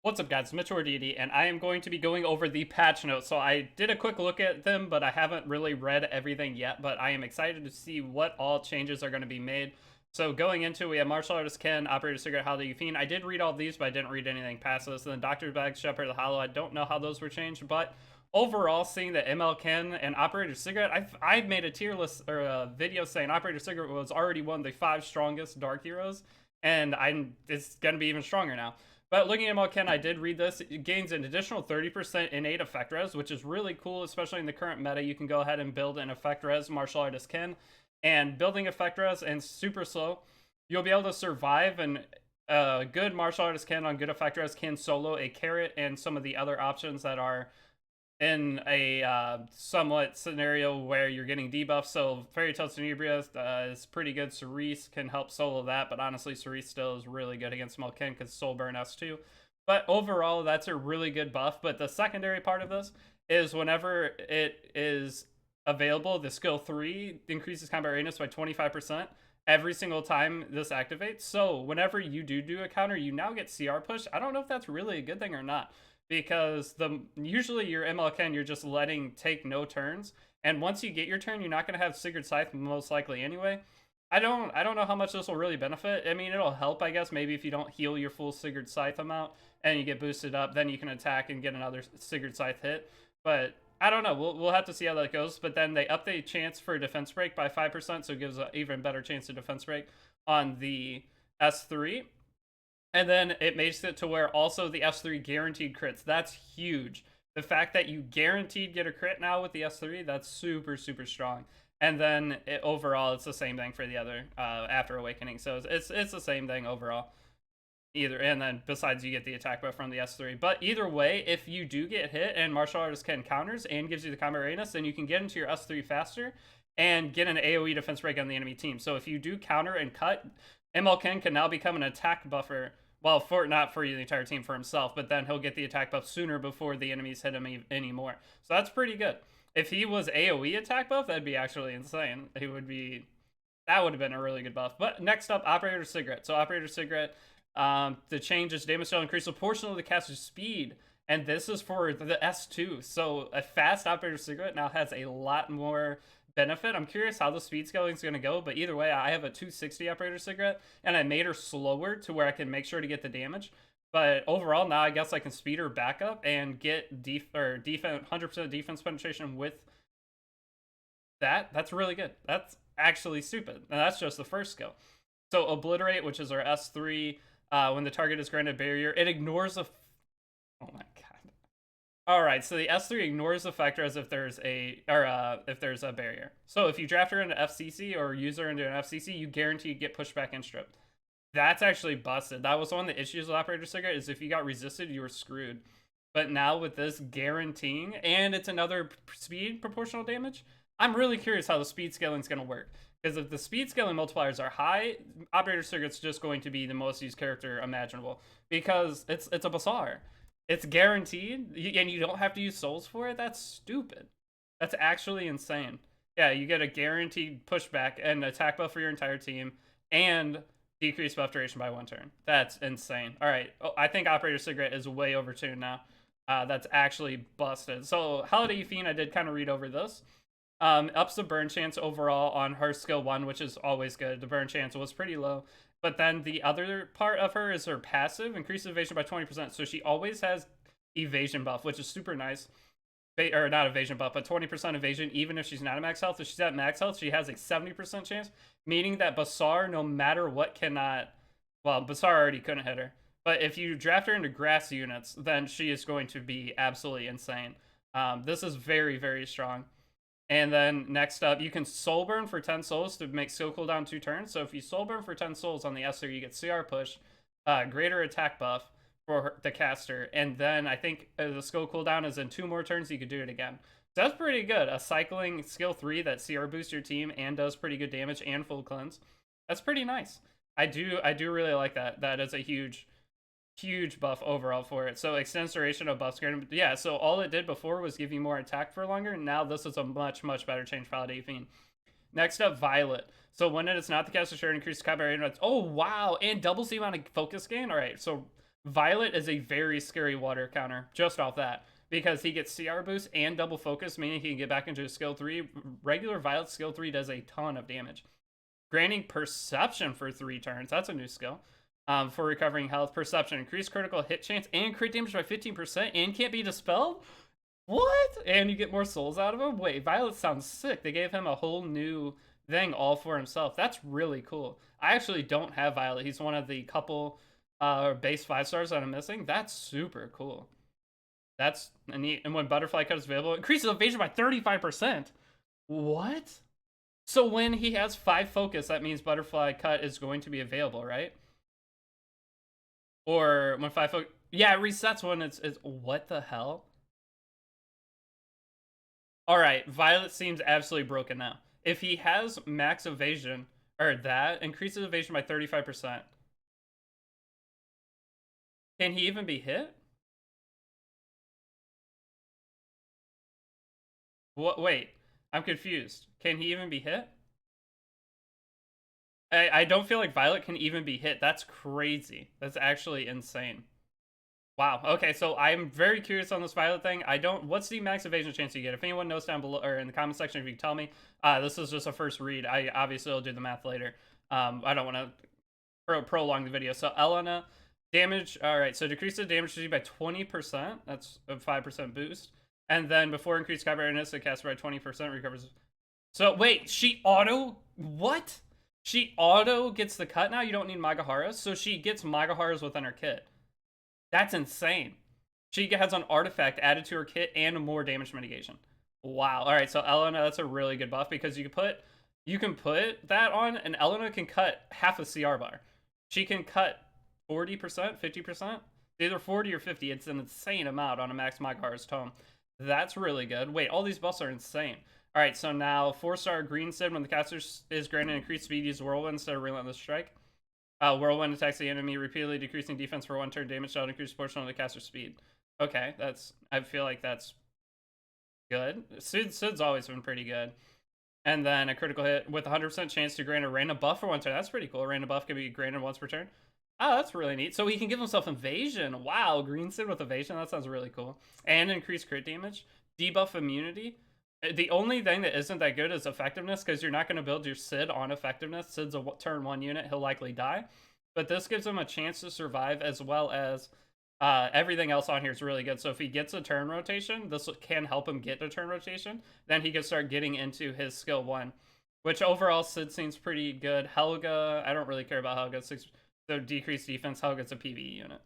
What's up, guys? Mitch or Deity, and I am going to be going over the patch notes. So I did a quick look at them, but I haven't really read everything yet, but I am excited to see what all changes are going to be made. So going into, we have Martial Artist Ken, Operator Sigret, How Do You Fiend. I did read all these, but I didn't read anything past this. And then Doctor's Bag, Shepherd, the Hollow, I don't know how those were changed, but overall, seeing that ML Ken and Operator Sigret, I've made a tier list or a video saying Operator Sigret was already one of the 5 strongest Dark Heroes, and it's going to be even stronger now. But looking at Malken, I did read this. It gains an additional 30% innate effect res, which is really cool, especially in the current meta. You can go ahead and build an effect res martial artist Ken. And building effect res and super slow, you'll be able to survive, and good martial artist Ken on good effect res can solo a carrot and some of the other options that are in a somewhat scenario where you're getting debuffs. So Fairy Tale Tenebria is pretty good. Cerise can help solo that, but honestly, Cerise still is really good against Malkin because Soul Burn S2. But overall, that's a really good buff. But the secondary part of this is whenever it is available, the skill 3 increases combat radius by 25% every single time this activates. So whenever you do a counter, you now get CR push. I don't know if that's really a good thing or not, because usually your MLKN you're just letting take no turns, and once you get your turn, you're not going to have Sigurd Scythe most likely anyway. I don't know how much this will really benefit. I mean, it'll help, I guess, maybe if you don't heal your full Sigurd Scythe amount and you get boosted up, then you can attack and get another Sigurd Scythe hit. But I don't know. We'll have to see how that goes. But then they up the chance for defense break by 5%, so it gives an even better chance to defense break on the S3. And then it makes it to where also the S3 guaranteed crits. That's huge. The fact that you guaranteed get a crit now with the S3, that's super, super strong. And then overall, it's the same thing for the other After Awakening. So it's the same thing overall. And then besides, you get the attack buff from the S3. But either way, if you do get hit and Martial Artist Ken counters and gives you the combat readiness, then you can get into your S3 faster and get an AoE defense break on the enemy team. So if you do counter and cut, ML Ken can now become an attack buffer. Well, not for the entire team, for himself, but then he'll get the attack buff sooner before the enemies hit him anymore. So that's pretty good. If he was AoE attack buff, that'd be actually insane. That would have been a really good buff. But next up, Operator Sigret. So Operator Sigret, the change is damage shall increase proportional to the caster's speed. And this is for the S2. So a fast Operator Sigret now has a lot more benefit. I'm curious how the speed scaling is going to go, but either way, I have a 260 Operator Sigret, and I made her slower to where I can make sure to get the damage. But overall, now I guess I can speed her back up and get defense 100% defense penetration with that. That's really good. That's actually stupid. And that's just the first skill. So Obliterate, which is our S3, when the target is granted barrier, it ignores a... Oh my god. Alright, so the S3 ignores the factor as if there's a barrier. So if you draft her into FCC or use her into an FCC, you guarantee you get pushed back and stripped. That's actually busted. That was one of the issues with Operator Sigret, is if you got resisted, you were screwed. But now with this guaranteeing, and it's another speed proportional damage, I'm really curious how the speed scaling is going to work. Because if the speed scaling multipliers are high, Operator Sigret's just going to be the most used character imaginable. Because it's a Bazaar. It's guaranteed, and you don't have to use souls for it? That's stupid. That's actually insane. Yeah, you get a guaranteed pushback and attack buff for your entire team, and decrease buff duration by 1 turn. That's insane. Alright, I think Operator Sigret is way overtuned now. That's actually busted. So, How Do You Fiend, I did kind of read over this. Ups the burn chance overall on her skill 1, which is always good. The burn chance was pretty low. But then the other part of her is her passive, increases evasion by 20%. So she always has evasion buff, which is super nice. Or not evasion buff, but 20% evasion, even if she's not at max health. If she's at max health, she has a 70% chance, meaning that Bazaar, no matter what, cannot... Well, Bazaar already couldn't hit her. But if you draft her into grass units, then she is going to be absolutely insane. This is very, very strong. And then next up, you can soul burn for 10 souls to make skill cooldown 2 turns. So if you soul burn for 10 souls on the S3, you get CR push, greater attack buff for the caster. And then I think the skill cooldown is in 2 more turns, you could do it again. So that's pretty good. A cycling skill 3 that CR boosts your team and does pretty good damage and full cleanse. That's pretty nice. I do really like that. That is a huge buff overall for it. So extends duration of buffs. Yeah, so all it did before was give you more attack for longer. Now this is a much better change for How Do You Fiend. Next up, Violet. So when it is not the caster turn, increases combat rate. Oh wow, and doubles the amount of focus gain. All right, so Violet is a very scary water counter just off that because he gets CR boost and double focus, meaning he can get back into his skill 3. Regular Violet skill 3 does a ton of damage. Granting perception for 3 turns, that's a new skill. For recovering health, perception, increased critical hit chance, and crit damage by 15%, and can't be dispelled? What? And you get more souls out of him? Wait, Violet sounds sick. They gave him a whole new thing all for himself. That's really cool. I actually don't have Violet. He's one of the couple base 5 stars that I'm missing. That's super cool. That's neat. And when Butterfly Cut is available, increases evasion by 35%. What? So when he has 5 focus, that means Butterfly Cut is going to be available, right? Or when 5 focus... Yeah, it resets when it's... What the hell? Alright, Violet seems absolutely broken now. If he has max evasion, or that, increases evasion by 35%. Can he even be hit? What? Wait, I'm confused. Can he even be hit? I don't feel like Violet can even be hit. That's crazy. That's actually insane. Wow. Okay, so I'm very curious on this Violet thing. What's the max evasion chance you get? If anyone knows down below or in the comment section, if you can tell me. This is just a first read. I obviously will do the math later. I don't want to prolong the video. So Elena, damage. All right, so decrease the damage by 20%. That's a 5% boost. And then before increased cover awareness, it casts by 20%, recovers. So wait, she auto what? She auto gets the cut now? You don't need Magaharas? So she gets Magaharas within her kit. That's insane. She has an artifact added to her kit and more damage mitigation. Wow. Alright, so Elena, that's a really good buff because you can put that on and Elena can cut half a CR bar. She can cut 40%, 50%, either 40 or 50. It's an insane amount on a max Magaharas tome. That's really good. Wait, all these buffs are insane. Alright, so now 4-star Green Sid, when the caster is granted increased speed, use Whirlwind instead of Relentless Strike. Whirlwind attacks the enemy, repeatedly decreasing defense for 1 turn. Damage shall increase proportional to the caster's speed. Okay, I feel like that's good. Sid's always been pretty good. And then a critical hit with 100% chance to grant a random buff for 1 turn. That's pretty cool. A random buff can be granted once per turn. Oh, that's really neat. So he can give himself evasion. Wow, Green Sid with evasion. That sounds really cool. And increased crit damage. Debuff immunity. The only thing that isn't that good is effectiveness, because you're not going to build your Sid on effectiveness. Sid's a turn 1 unit. He'll likely die. But this gives him a chance to survive, as well as everything else on here is really good. So if he gets a turn rotation, this can help him get a turn rotation. Then he can start getting into his skill 1. Which overall, Sid seems pretty good. Helga, I don't really care about Helga. So decreased defense, Helga's a PvE unit.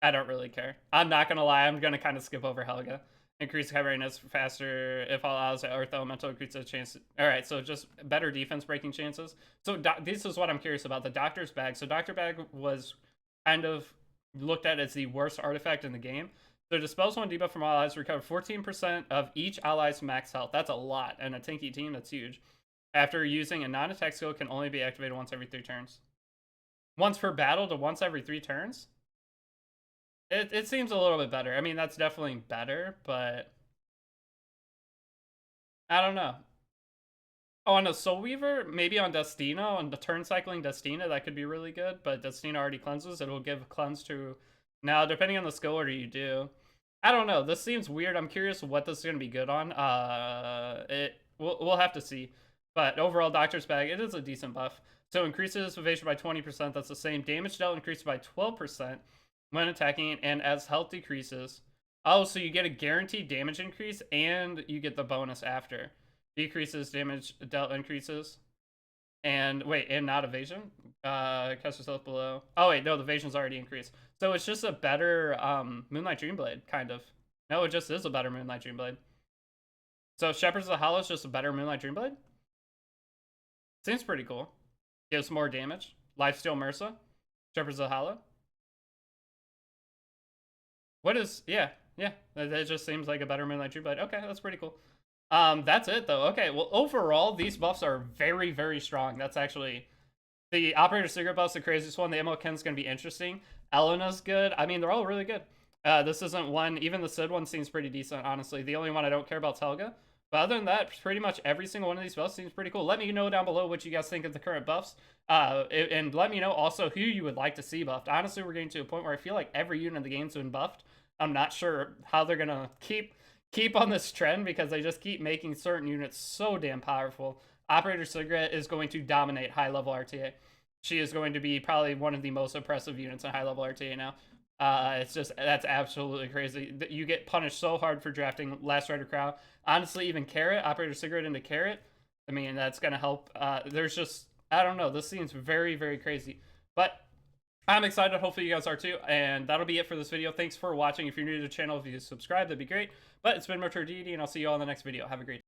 I don't really care. I'm not going to lie. I'm going to kind of skip over Helga. Increase cover awareness faster if all allows Earth Elemental increases the chance. Alright, so just better defense breaking chances. So this is what I'm curious about. The Doctor's Bag. So Doctor Bag was kind of looked at as the worst artifact in the game. So dispels 1 debuff from all allies, recover 14% of each ally's max health. That's a lot. And a tanky team, that's huge. After using a non-attack skill, can only be activated once every 3 turns. Once per battle to once every 3 turns? It seems a little bit better. I mean, that's definitely better, but I don't know. Oh, on a Soul Weaver, maybe on Destina, on the turn cycling Destina, that could be really good, but Destina already cleanses. It'll give cleanse to... Now, depending on the skill order you do. I don't know. This seems weird. I'm curious what this is going to be good on. We'll have to see. But overall, Doctor's Bag, it is a decent buff. So increases evasion by 20%. That's the same. Damage dealt increases by 12%. When attacking, and as health decreases. Oh, so you get a guaranteed damage increase, and you get the bonus after. Decreases, damage dealt increases. And, wait, and not evasion? Caster's health below. Oh, wait, no, the evasion's already increased. So it's just a better Moonlight Dreamblade, kind of. No, it just is a better Moonlight Dreamblade. So Shepherds of the Hollow is just a better Moonlight Dreamblade? Seems pretty cool. Gives more damage. Lifesteal MRSA. Shepherds of the Hollow. What is... Yeah. It just seems like a better Moonlight Dreamblade. Okay, that's pretty cool. That's it, though. Okay, well, overall, these buffs are very, very strong. That's actually... The Operator Sigret buff's the craziest one. The Ammo Ken's going to be interesting. Elena's good. I mean, they're all really good. This isn't one... Even the Sid one seems pretty decent, honestly. The only one I don't care about is Helga. But other than that, pretty much every single one of these buffs seems pretty cool. Let me know down below what you guys think of the current buffs. And let me know also who you would like to see buffed. Honestly, we're getting to a point where I feel like every unit in the game's been buffed. I'm not sure how they're gonna keep on this trend because they just keep making certain units so damn powerful. Operator Sigret is going to dominate high level RTA. She is going to be probably one of the most oppressive units in high level RTA now. It's just, that's absolutely crazy. You get punished so hard for drafting Last Rider Crow. Honestly, even Carrot, Operator Sigret into Carrot, I mean, that's going to help. There's just, I don't know, this seems very, very crazy. But I'm excited. Hopefully you guys are too. And that'll be it for this video. Thanks for watching. If you're new to the channel, if you subscribe, that'd be great. But it's been Deity, and I'll see you all in the next video. Have a great day.